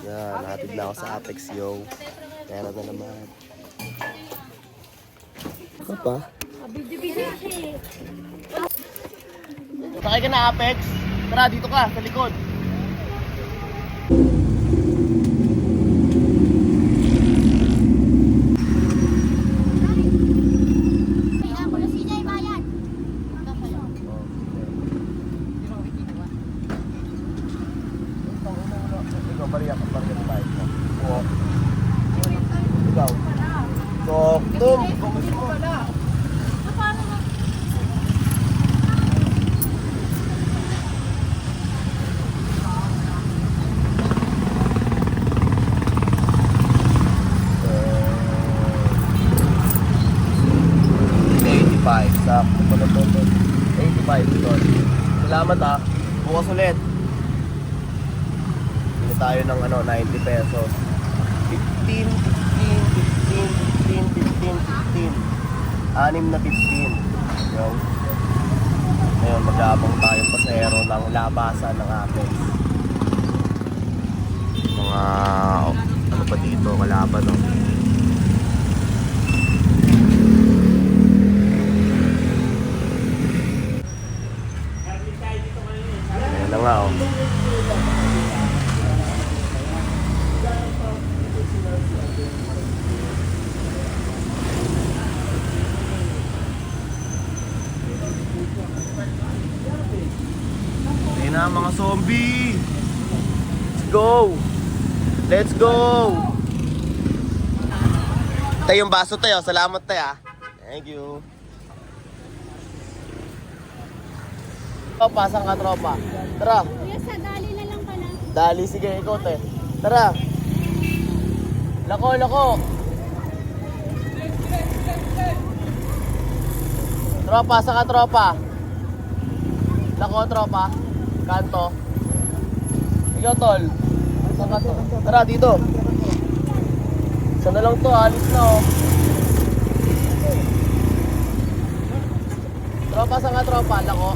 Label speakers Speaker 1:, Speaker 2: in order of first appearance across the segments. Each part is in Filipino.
Speaker 1: Yan, hatid na ako sa Apex, yo. Pera na naman. Ano pa? Sakay ka na, Apex. Tara, dito ka, sa likod. Bariya ng bike mo. Oo. Ikaw. So, Tom, gusto mo. Sakto pala po ito. 85 ito. Salamat ha. Bukas ulit. Bili tayo ng 90 pesos. 15, 15, 15, 15, 15, 15. 6 na 15. Yung. Ngayon, mag-aabang tayong pasahero ng labasan ng Apex. Mga, ano pa dito, kalaban no? Ayan na nga oh. Ayan na mga zombie. Let's go. Let's go. Tayo yung baso tayo. Salamat tayo. Thank you. Pasang ka tropa. Tara.
Speaker 2: Kuya, sa dali na lang pala.
Speaker 1: Dali, sige, ikaw te. Tara. Lako, lako. Tropa, pasang ka tropa. Lako, tropa. Kanto. Ikaw, tol. Pasang ka to. Tara, dito. Isa na lang to, alis na oh. Tropa, pasang ka tropa. Lako.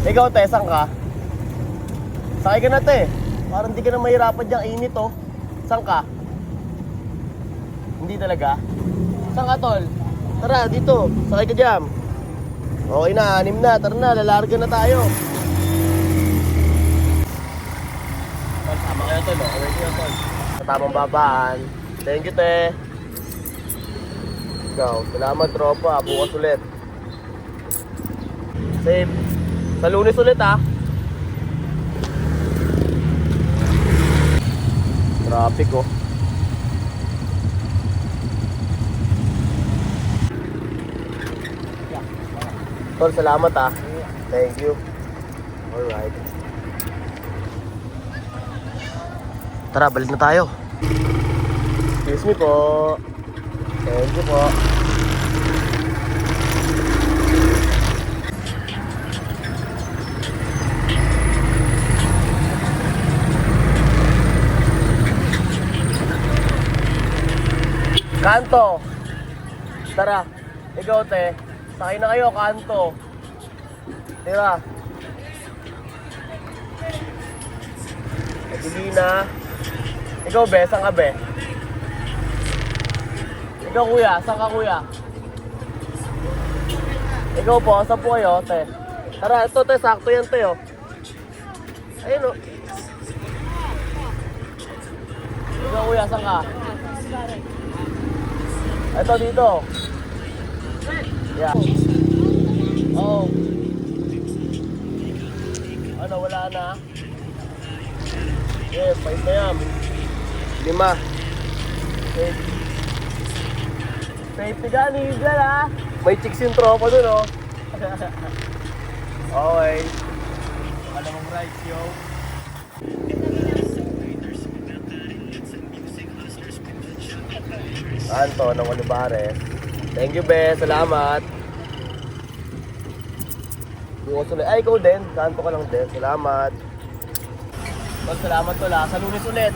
Speaker 1: Ikaw, te, saan ka? Sakay ka na, te. Parang hindi ka na mahirapan diyang init, oh. Saan ka? Hindi talaga? Saan ka, tol? Tara, dito. Sakay ka dyan. Okay na, 6 na. Tara na, lalarga na tayo. Tol, sama kayo, tol. Okay kayo, tol. Sa tamang babaan. Thank you, te. Ikaw, salamat, tropa. Bukas ulit. Safe. Sa Lunes ulit ha. Traffic oh. Tol, salamat ha. Thank you. Alright. Tara, balik na tayo. Excuse me po. Thank you po. Kanto. Tara. Ikaw, te. Sakay na kayo, kanto. Tira. Adelina. Ikaw, be. Saan ka, be? Ikaw, kuya. Saan ka, kuya? Ikaw po. Saan po kayo, te? Tara, ito, te. Sakto yan, te, oh. Ayun, oh. Ikaw, kuya. Saan ka? Ito dito. Yeah. Oh. Ano, wala na? Yeah, 5 na yan. 5. Safe. Safety gun, eagle ha. May chicks yung tropa dun oh. Okay. Alam mong rights, yo. Anto ng Olivares. Thank you, be. Salamat. Bukas ulit. Ay, ikaw din. Kanto ka lang din. Salamat. Salamat tol ha. Sa Lunes ulit.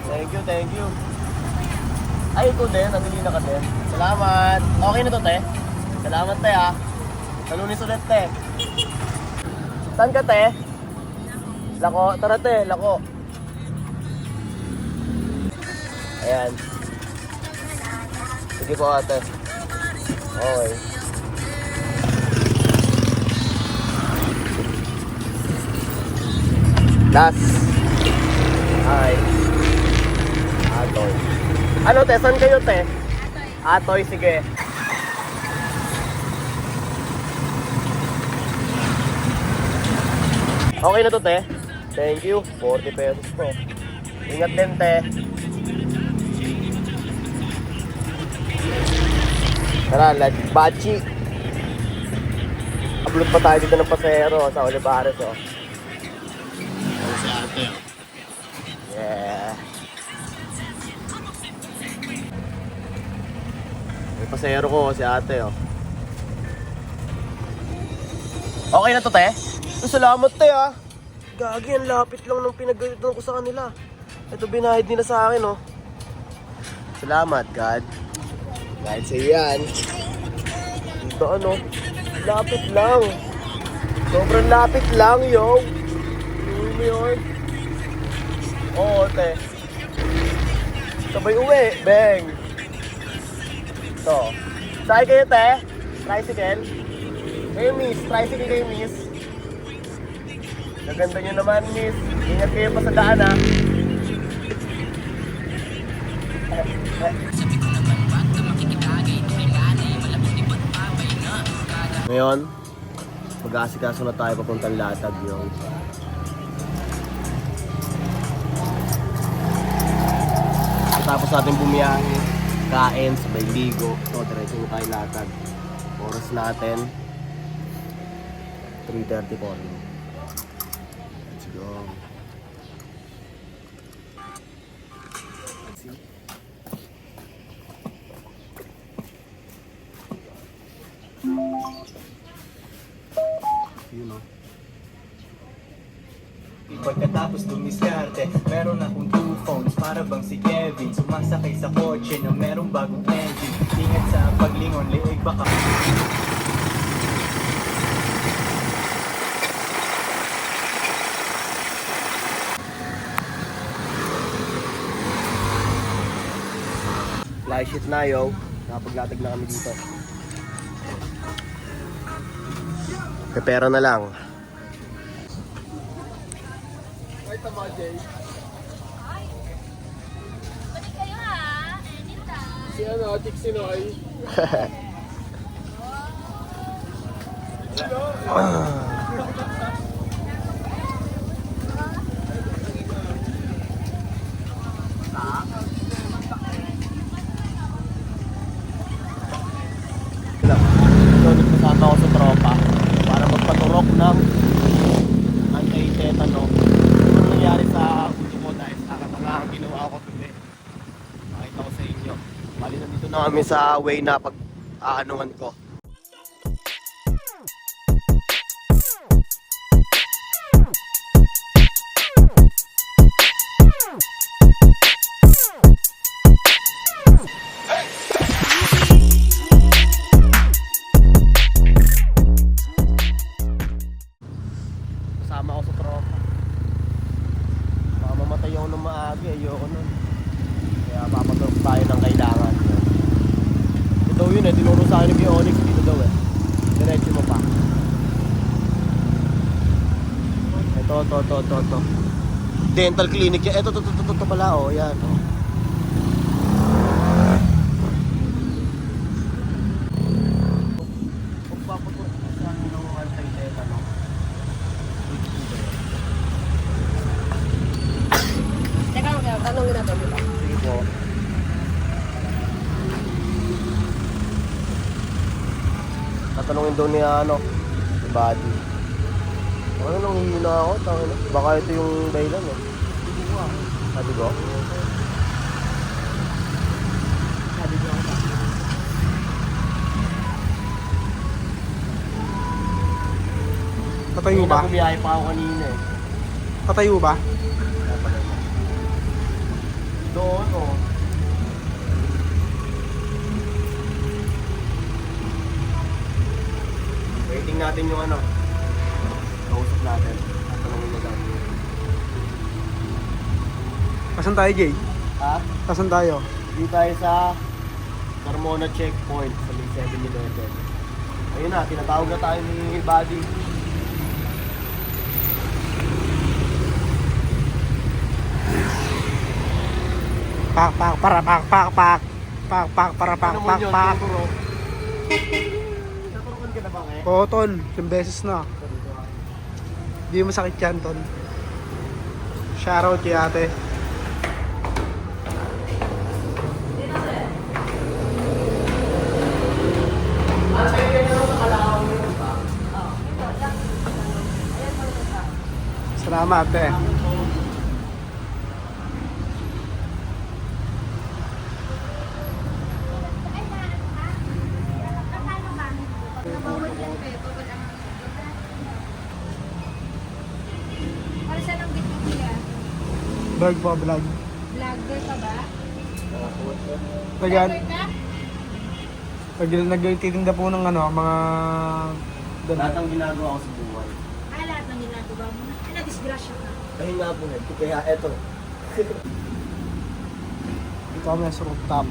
Speaker 1: Thank you, thank you. Ay, ikaw din. Adelina ka din. Salamat. Okay na to, te. Salamat, te ha. Sa Lunes ulit, te. Saan ka, te? Lako, tara te, lako. Ayan. Sige po ate. Okay. Last. Hi. Atoy. Ano te, saan kayo te? Atoy, sige. Okay na to te. Thank you. 40 pesos po. Ingat din te. Tara, bachi. Upload pa tayo dito ng pasero sa Olivares oh. Si ate oh. Yeah. May pasero ko si ate oh. Okay na to te? Salamat te ah. Gagi, ang lapit lang ng pinagalitan ko sa kanila. Ito binahid nila sa akin oh. Salamat God. Dahil sa yan. Dito ano, lapit lang. Sobrang lapit lang yo. Uwi mo yun. Oo te. Sabay uwi, bang. Ito. Sakay kayo te? Tricycle? Kayo miss, tricycle kayo miss. Gaganda nyo naman miss. Ingat kayo pa sa daan ha. Ngayon, mag-aasikaso na tayo papuntang Latag yung tapos natin bumiyahe, kain, sabay ligo. So, diretso na tayo Latag. Oras natin 3:30 po. Let's go. You know.
Speaker 3: Pagkatapos dumiskarte, meron akong 2 phones para bang si Kevin. Sumasakay sa kotse na merong bagong engine. Ingat sa paglingon, liig baka
Speaker 1: Fly shit na yo. Nakapaglatag na kami dito. Pepero na lang. Ay, tama, Jay.
Speaker 2: Balik kayo ha. Anytime.
Speaker 1: Si ano, Tik Sinoy. Nagpasama ako sa tropa para magpaturok ng anti-tetano. Ano nangyari sa ulo ko dahil sa katangahan ginawa ko today. Makita ko sa inyo. Bali nandito na kami sa way na pag-aanuhan ko. Kasama ako sa tropa. Baka mamatay ako ng maaga, ayoko nun. Kaya papaturok tayo ng kailangan. Ito yun eh, tinuro sa akin ng Onyx dito daw eh. Diretso mo pa. Ito. Dental clinic yan. Ito pala oh, yan oh. Pagpapaturok sa akin ng anti-tetano.
Speaker 2: Teka lang, tanongin natin dito.
Speaker 1: Sige po. Tatanungin daw niya ano, si Buddy. Ano nang hihina ako? Tangin na. Baka ito yung dahilan eh. Sabi ko?
Speaker 4: Tatayo ba?
Speaker 1: Bumiyahe pa ako kanina eh.
Speaker 4: Tatayo ba?
Speaker 1: Doon oh. Waiting natin yung ano. Kausap natin. Tatanungin mo lang.
Speaker 4: Asan tayo, Jay?
Speaker 1: Ha?
Speaker 4: Asan tayo?
Speaker 1: Dito tayo sa Carmona Checkpoint sa may 7-Eleven. Ayun na, tinatawag na tayo ni Buddy.
Speaker 4: Pak, pak, para, pak, pak, pak. Pak, pak, para, pak,
Speaker 1: Ano mo
Speaker 4: pak,
Speaker 1: yun?
Speaker 4: pak.
Speaker 1: Tuturo. Naturukan ka na ba ngayon?
Speaker 4: Oo, tol. 10 beses na. Hindi mo masakit yan, tol. Shoutout kay ate. Salamat, ate.
Speaker 2: Para saan ang bitbit nila?
Speaker 4: Vlog po, vlog.
Speaker 2: Vlogger ka ba?
Speaker 4: Tagan,
Speaker 2: Vlogger ka?
Speaker 4: nagtitinda po ng ano, mga...
Speaker 1: Lahat ng ginagawa ko sa buhay.
Speaker 2: Lahat ng ginagawa mo na. Na-disgrasya ka.
Speaker 1: Ay nga po, Ned. Kaya eto.
Speaker 4: Ito kami sa rooftop.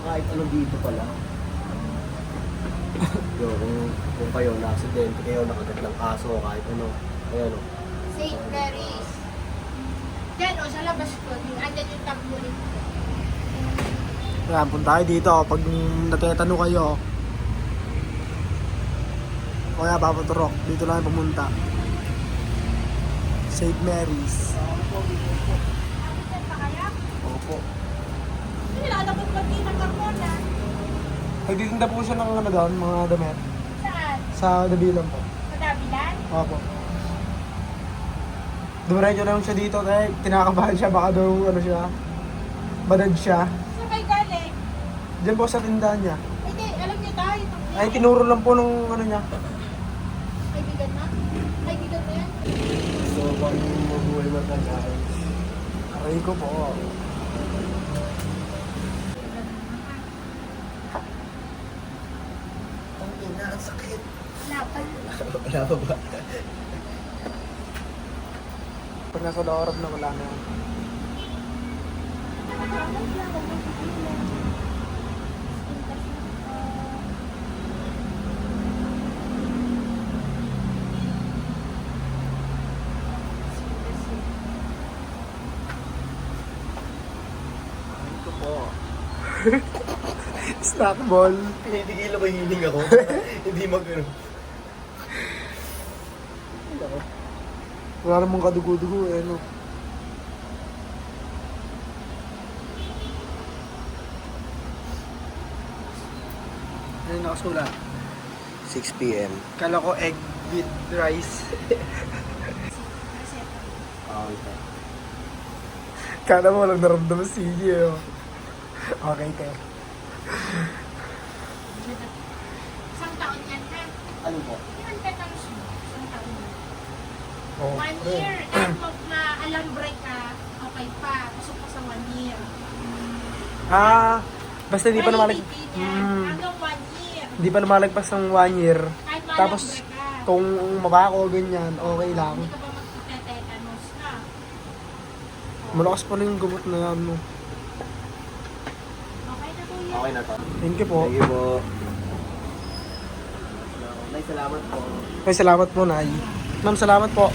Speaker 1: Kahit ano dito pala. Yo, kung kayo na-accident, kayo nakagat ng aso, kahit ano. Ayan o.
Speaker 2: St. Mary's. Diyan o, sa labas ko. Andyan yung tag mo rin.
Speaker 4: Kaya punta tayo dito pag natetano kayo. O kaya papaturok, dito lang pumunta. St. Mary's.
Speaker 2: Saan pa kaya?
Speaker 1: Opo.
Speaker 2: Nilala ko pag di ng Carmona.
Speaker 4: Nagtitinda po siya ng ano doon, mga damit.
Speaker 2: Saan?
Speaker 4: Sa Dabilan po.
Speaker 2: Sa Davilan?
Speaker 4: Opo. Dumiretso lang siya dito kaya kinakabahan siya, baka daw ano siya, badad siya.
Speaker 2: Saan kayo galing?
Speaker 4: Diyan po sa tindahan niya.
Speaker 2: Hindi, alam niyo tayo.
Speaker 4: Ay, tinuro lang po nung ano niya.
Speaker 2: Kaibigan na? Kaibigan na yan?
Speaker 1: So, paano yung mabuhay mo tayo?
Speaker 4: Aray ko po.
Speaker 1: Ang ina, ang sakit.
Speaker 2: Wala pa.
Speaker 1: Wala pa ba?
Speaker 4: Pag nasa loob na wala na yan.
Speaker 1: Ito po.
Speaker 4: Snack ball.
Speaker 1: Pinitigil ba hiling ako? Hindi mag-ano.
Speaker 4: Wala namang kadugo-dugo eh, no? Ano yung nakasulat?
Speaker 1: 6 p.m.
Speaker 4: Kala ko egg with rice.
Speaker 1: Okay.
Speaker 4: Kala mo walang naramdaman si Gigi eh, oh. Okay, te.
Speaker 2: Isang taon yan ha?
Speaker 1: Ano po?
Speaker 2: Ilan petals mo? Isang taon yan.
Speaker 4: Oh,
Speaker 2: 1 year. And pag na-alambre ka, okay pa. Pasok pa sa 1 year.
Speaker 4: Ah, basta hindi pa naman
Speaker 2: Validity niya. Hanggang 1 year.
Speaker 4: hindi pa lumalagpas ng 1 year.
Speaker 2: Kahit
Speaker 4: Tapos,
Speaker 2: ma-alambre ka.
Speaker 4: kung mabako, ganyan, okay lang.
Speaker 2: Hindi ka ba magte-tetanus na?
Speaker 4: Malakas pa na yung gamot na yan, no?
Speaker 2: Okay na kuya.
Speaker 1: Okay na to.
Speaker 4: Thank you po.
Speaker 1: Thank you po. Nay, salamat po.
Speaker 4: Ay, salamat po, Nay. Ma'am, salamat po.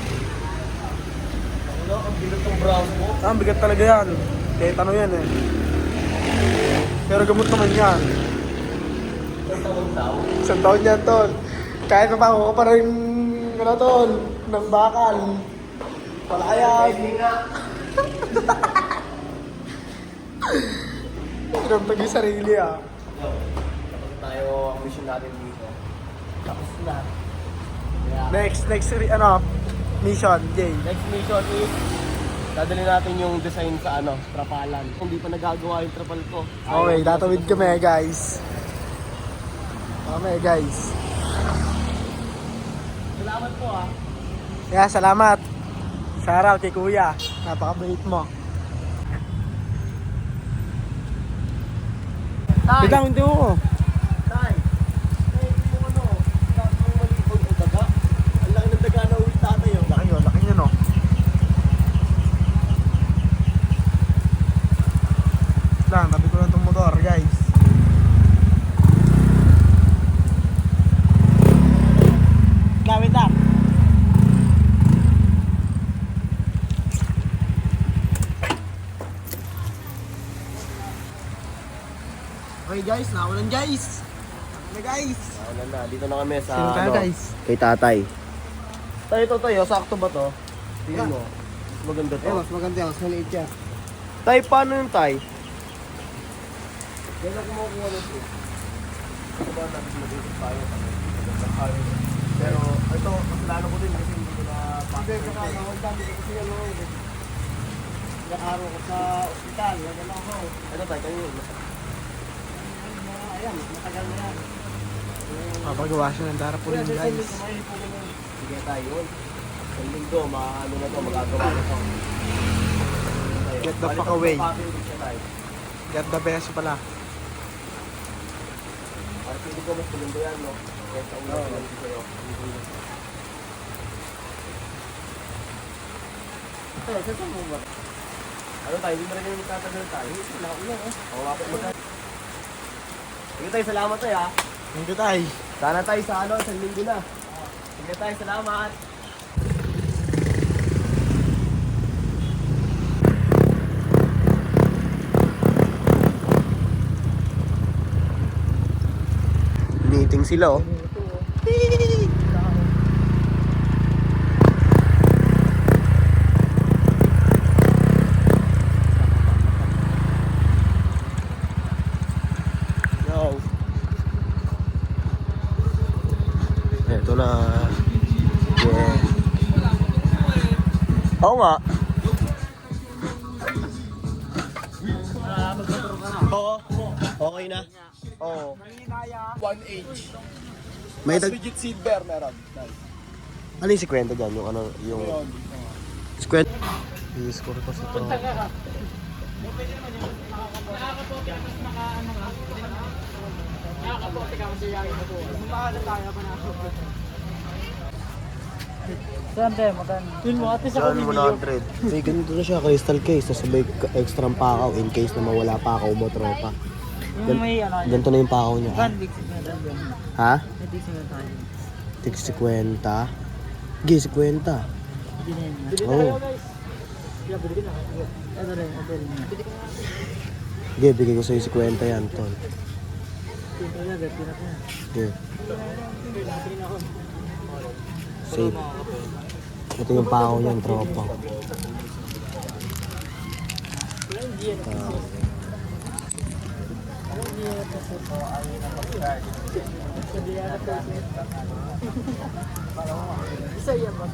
Speaker 1: Ano, ang bigat ng brown mo.
Speaker 4: Ah, ang bigat talaga yan. Kahit ano yan eh. Pero gamot naman yan.
Speaker 1: Ang tawag daw.
Speaker 4: Isang taon yan, tol. Kahit pa ako pa rin, ano, tol, ng bakal. Wala yan.
Speaker 1: Hindi nga.
Speaker 4: Pinampag yung sarili, ah.
Speaker 1: Yo, tapos tayo ang mission natin dito. Tapos na. Kaya,
Speaker 4: Next mission, Jay.
Speaker 1: next mission is dadali natin yung design sa trapalan. Hindi pa nagagawa yung trapal ko.
Speaker 4: Okay, tatawid kami, guys. Guys.
Speaker 1: Salamat po ah.
Speaker 4: Kaya, salamat. Shoutout kay Kuya. Napakabait mo. Bitaw, hindi mo.
Speaker 1: Tay, yung ano, yung malibog o daga. Ang laki ng daga na uwi tatay yun.
Speaker 4: Laki nyo, no? Lang, tabi ko lang itong motor, guys. Gamit na. Okay guys, nakulan guys. Okay guys.
Speaker 1: Na, dito na kami sa
Speaker 4: Sino tayo, guys?
Speaker 1: kay tatay. Tayo to tayo, sakto ba to? Tingnan mo. Mas maganda to.
Speaker 4: Mas maganda yan, mas maliit yan.
Speaker 1: Tay, paano yung tay? Kailan ko makukuha nito? Ito ba natin mag-isip tayo? Pero ito, kasalanan ko din kasi hindi ko na
Speaker 4: Hindi, kakakawal kami kasi ano, nakaraw ko sa ospital, yan ako.
Speaker 1: Ito tay, kayo yun.
Speaker 4: Ayan, matagal na yan. Papagawa siya ng darapulin guys.
Speaker 1: Sige tayo yun. Sa linggo, maano na to, magagawa na to.
Speaker 4: Get the fuck away. Get the best pala.
Speaker 1: Para pili ko mas maganda yan, no? Kaya sa ulo ko lang sa'yo. Tayo, saan mo ba? Ano tayo, hindi mo rin yung tatagal tayo. Wala ko lang, Oo, ako mo tayo. Sige tayo, salamat tayo, ha?
Speaker 4: Thank you, tay.
Speaker 1: Sana tayo sa ano, sa linggo na. Sige tayo, salamat. Meeting sila, oh. Yo. Eto na. Yeah. Oo nga. Oo. Okay na. Oo.
Speaker 4: 1H.
Speaker 1: May tag...
Speaker 4: Legit seed bear meron.
Speaker 1: Ano yung sikwenta dyan? Yung ano, yung... Sikwenta? I-score ko sa ito.
Speaker 4: Yun mo, ate sa
Speaker 1: Yan, 100. May ganito na siya, crystal case. Tapos may extra pakaw in case na mawala pakaw mo, tropa.
Speaker 5: Yung may ano,
Speaker 1: Ganito na yung pakaw niya.
Speaker 5: kan big signal yun.
Speaker 1: Ha?
Speaker 5: May big signal tayo.
Speaker 1: Tig 50. Gi, 50.
Speaker 5: Hindi na yun.
Speaker 1: Oo.
Speaker 5: Ito rin.
Speaker 1: Gi, bigay ko sa'yo 50 yan, tol. Gi. Safe. Ito yung pakaw niyan, tropa.
Speaker 5: Isa yan ba?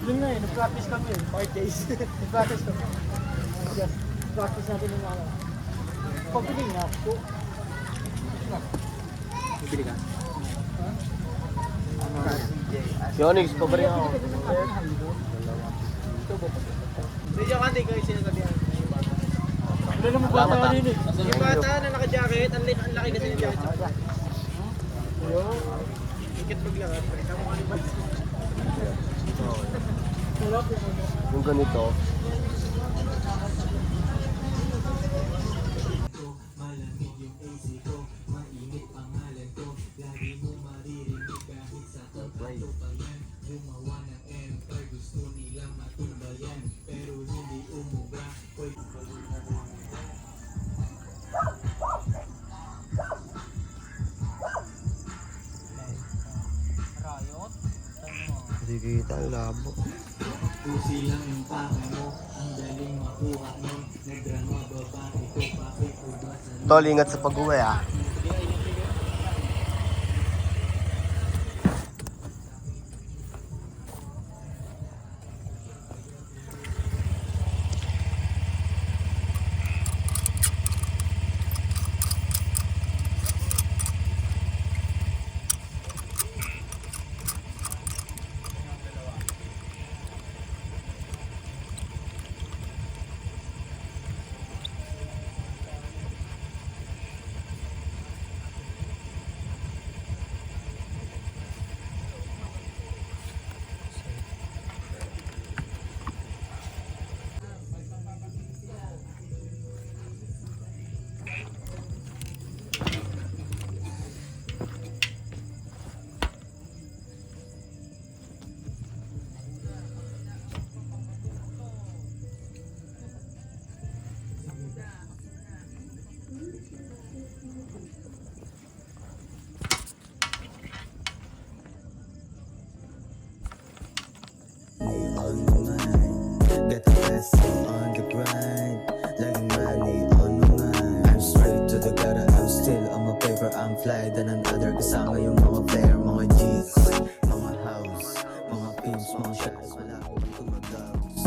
Speaker 5: Yun na eh, nag-practice kami eh. 5 days. Nag-practice kami. Yes. Practice natin yung ano. Pagpiling na ako.
Speaker 1: Bibili ka? Si Onyx, pabari ako.
Speaker 4: Medyo kanti ko yung sinasabihan.
Speaker 5: Hindi naman bata
Speaker 1: Salamat,
Speaker 5: kanina eh.
Speaker 4: Yung bata na naka-jacket, ang laki kasi yung jacket. Ikit maglakad.
Speaker 1: Yung ganito. Hindi kita, labo.
Speaker 3: Pusi lang yung paka mo, ang galing makuha mo, nagrama babae ko, bakit ko ba sa
Speaker 1: Tol, ingat sa pag-uwi, ah.
Speaker 6: Blessing on the grind, laging money on my mind. I'm straight to the gutter, I'm still on my paper. I'm fly than another, kasama yung mga player, mga G's, mga house, mga pimps, mga shots.